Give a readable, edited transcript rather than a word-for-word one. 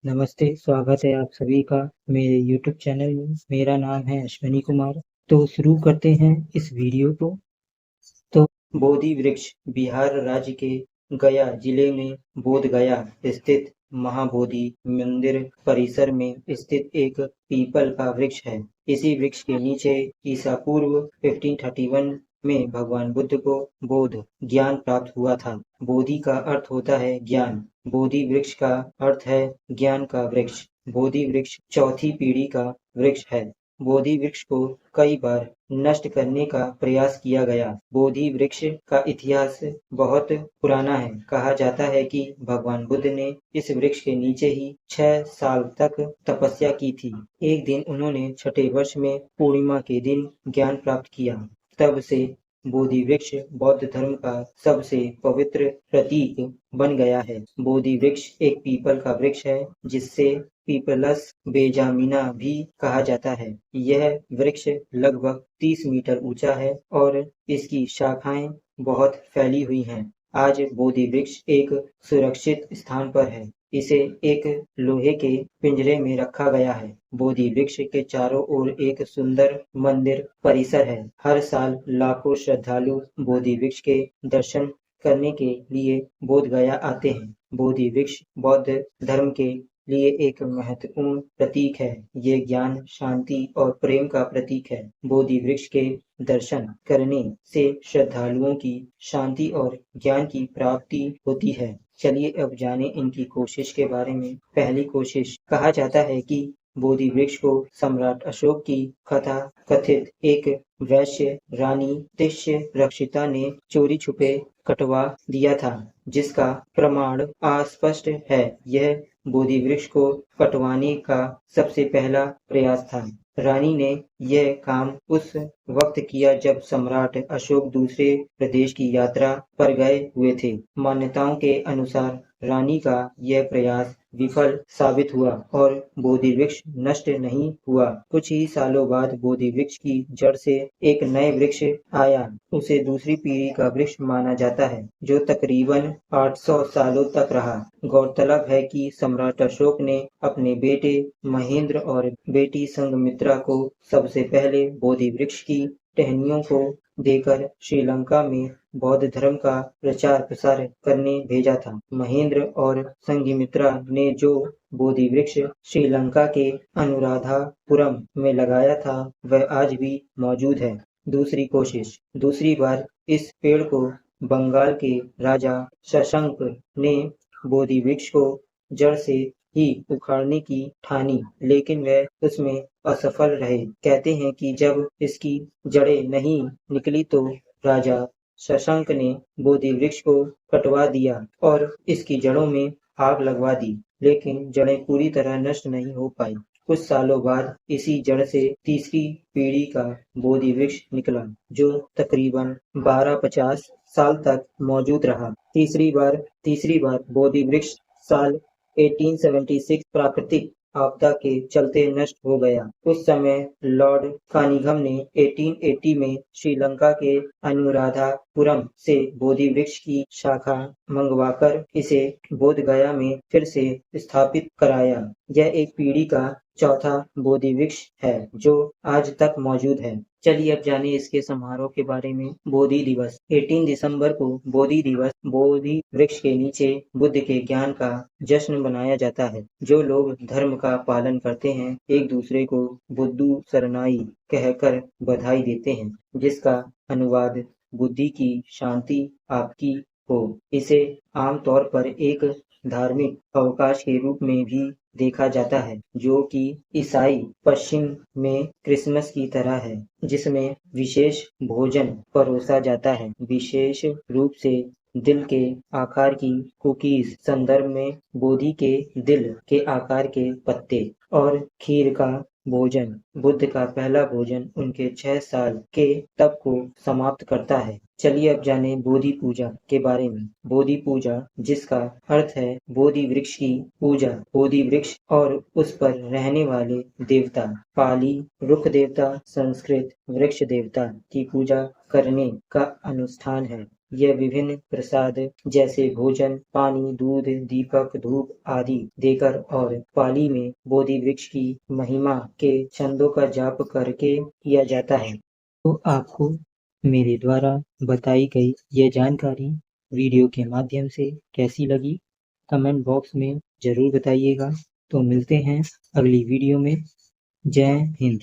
नमस्ते, स्वागत है आप सभी का मेरे यूट्यूब चैनल में। मेरा नाम है अश्विनी कुमार। तो शुरू करते हैं इस वीडियो को। तो बोधि वृक्ष बिहार राज्य के गया जिले में बोध गया स्थित महाबोधि मंदिर परिसर में स्थित एक पीपल का वृक्ष है। इसी वृक्ष के नीचे ईसा पूर्व 1531 में भगवान बुद्ध को बोध ज्ञान प्राप्त हुआ था। बोधि का अर्थ होता है ज्ञान। बोधि वृक्ष का अर्थ है ज्ञान का वृक्ष। बोधि वृक्ष चौथी पीढ़ी का वृक्ष है। बोधि वृक्ष को कई बार नष्ट करने का प्रयास किया गया। बोधि वृक्ष का इतिहास बहुत पुराना है। कहा जाता है कि भगवान बुद्ध ने इस वृक्ष के नीचे ही 6 साल तक तपस्या की थी। एक दिन उन्होंने छठे वर्ष में पूर्णिमा के दिन ज्ञान प्राप्त किया। तब से बोधि वृक्ष बौद्ध धर्म का सबसे पवित्र प्रतीक बन गया है। बोधि वृक्ष एक पीपल का वृक्ष है जिससे पीपलस बेजामिना भी कहा जाता है। यह वृक्ष लगभग 30 मीटर ऊंचा है और इसकी शाखाएं बहुत फैली हुई हैं। आज बोधि वृक्ष एक सुरक्षित स्थान पर है। इसे एक लोहे के पिंजरे में रखा गया है। बोधि वृक्ष के चारों ओर एक सुंदर मंदिर परिसर है। हर साल लाखों श्रद्धालु बोधि वृक्ष के दर्शन करने के लिए बोध गया आते हैं। बोधि वृक्ष बौद्ध धर्म के लिए एक महत्वपूर्ण प्रतीक है। ये ज्ञान, शांति और प्रेम का प्रतीक है। बोधि वृक्ष के दर्शन करने से श्रद्धालुओं की शांति और ज्ञान की प्राप्ति होती है। चलिए अब जाने इनकी कोशिश के बारे में। पहली कोशिश। कहा जाता है कि बोधि वृक्ष को सम्राट अशोक की कथा कथित एक वैश्य रानी तिष्य रक्षिता ने चोरी छुपे कटवा दिया था, जिसका प्रमाण अस्पष्ट है। यह बोधि वृक्ष को कटवाने का सबसे पहला प्रयास था। रानी ने यह काम उस वक्त किया जब सम्राट अशोक दूसरे प्रदेश की यात्रा पर गए हुए थे। मान्यताओं के अनुसार रानी का यह प्रयास विफल साबित हुआ और बोधि वृक्ष नष्ट नहीं हुआ। कुछ ही सालों बाद बोधि वृक्ष की जड़ से एक नए वृक्ष आया। उसे दूसरी पीढ़ी का वृक्ष माना जाता है, जो तकरीबन 800 सालों तक रहा। गौरतलब है कि सम्राट अशोक ने अपने बेटे महेंद्र और बेटी संघमित्रा को सबसे पहले बोधि वृक्ष की टहनियों को देकर श्रीलंका में बौद्ध धर्म का प्रचार प्रसार करने भेजा था। महेंद्र और संघमित्रा ने जो बोधि वृक्ष श्रीलंका के अनुराधापुरम में लगाया था, वह आज भी मौजूद है। दूसरी कोशिश। दूसरी बार इस पेड़ को बंगाल के राजा शशंक ने बोधि वृक्ष को जड़ से ही उखाड़ने की ठानी, लेकिन वह उसमें असफल रहे। कहते हैं कि जब इसकी जड़ें नहीं निकली तो राजा शशंक ने बोधि वृक्ष को कटवा दिया और इसकी जड़ों में आग लगवा दी, लेकिन जड़ें पूरी तरह नष्ट नहीं हो पाई। कुछ सालों बाद इसी जड़ से तीसरी पीढ़ी का बोधि वृक्ष निकला, जो तकरीबन 1250 साल तक मौजूद रहा। तीसरी बार बोधि वृक्ष साल 1876 प्राकृतिक आपदा के चलते नष्ट हो गया। उस समय लॉर्ड कानिंघम ने 1880 में श्रीलंका के अनुराधापुरम से बोधि वृक्ष की शाखा मंगवाकर इसे बोध गया में फिर से स्थापित कराया। यह एक पीढ़ी का चौथा बोधि वृक्ष है जो आज तक मौजूद है। चलिए अब जानिए इसके समारोह के बारे में। बोधि दिवस। 18 दिसंबर को बोधि दिवस बोधि वृक्ष के नीचे बुद्ध के ज्ञान का जश्न मनाया जाता है। जो लोग धर्म का पालन करते हैं, एक दूसरे को बुद्धू शरणाई कहकर बधाई देते हैं, जिसका अनुवाद बुद्धि की शांति आपकी हो। इसे आमतौर पर एक धार्मिक अवकाश के रूप में भी देखा जाता है, जो कि ईसाई पश्चिम में क्रिसमस की तरह है, जिसमें विशेष भोजन परोसा जाता है, विशेष रूप से दिल के आकार की कुकीज, संदर्भ में बोधि के दिल के आकार के पत्ते और खीर का भोजन। बुद्ध का पहला भोजन उनके 6 साल के तप को समाप्त करता है। चलिए अब जाने बोधि पूजा के बारे में। बोधि पूजा, जिसका अर्थ है बोधि वृक्ष की पूजा, बोधि वृक्ष और उस पर रहने वाले देवता, पाली रुख देवता, संस्कृत वृक्ष देवता की पूजा करने का अनुष्ठान है। यह विभिन्न प्रसाद जैसे भोजन, पानी, दूध, दीपक, धूप आदि देकर और पाली में बोधि वृक्ष की महिमा के छंदों का जाप करके किया जाता है। तो आपको मेरे द्वारा बताई गई यह जानकारी वीडियो के माध्यम से कैसी लगी, कमेंट बॉक्स में जरूर बताइएगा। तो मिलते हैं अगली वीडियो में। जय हिंद।